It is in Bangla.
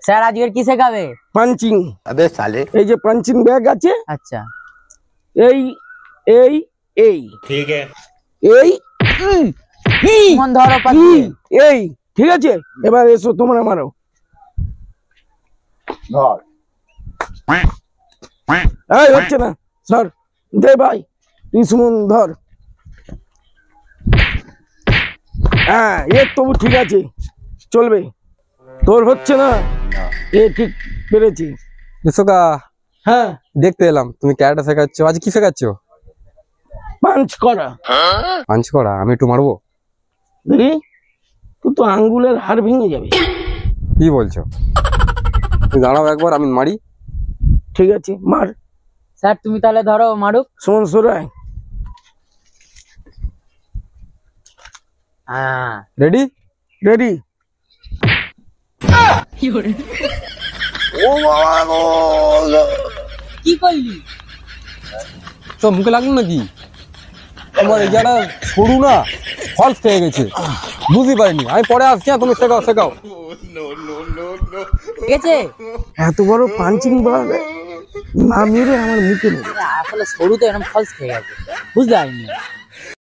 স্যার আজকের কি শেখাবে? পাঞ্চিং। अबे साले এই যে পাঞ্চিং ব্যাগ আছে, আচ্ছা এই এই এই ठीक है এই মন ধরো ই, পাঠিয়ে। এই ঠিক আছে। এবার এসো তোমরা মারো। धर এই হচ্ছে না স্যার, দে ভাই তুই সুমন ধর। হ্যাঁ এ তবু ঠিক আছে, চলবে। তোর হচ্ছে না, এ ঠিক পেরেছি। বিশ্বকা হ্যাঁ দেখতে এলাম তুমি ক্যারাটে শেখাচ্ছ, আজ কি শেখাচ্ছ? পাঞ্চ করা। পাঞ্চ করা? আমি একটু মারবো? দেখি তুই তো আঙ্গুলের হাড় ভেঙে যাবে। কি বলছো? তুমি দাঁড়াও একবার, আমি মারি। ঠিক আছে মার। স্যার তুমি তাহলে ধরো, মারুক। সুমন সরাই। হ্যাঁ রেডি? রেডি। কি করলি? তো মুখে লাগলো নাকি? তোমার এই জায়গাটা সরু না, ফলস খেয়ে গেছে, বুঝতে পারিনি। আমি পরে আসছি, তুমি শেখাও শেখাও। ঠিক আছে। এত বড় পাঞ্চিং বল না মেরে আমার মুখে মেরে। আসলে সরু তো এরকম ফলস খেয়ে গেছে, বুঝতে পারিনি।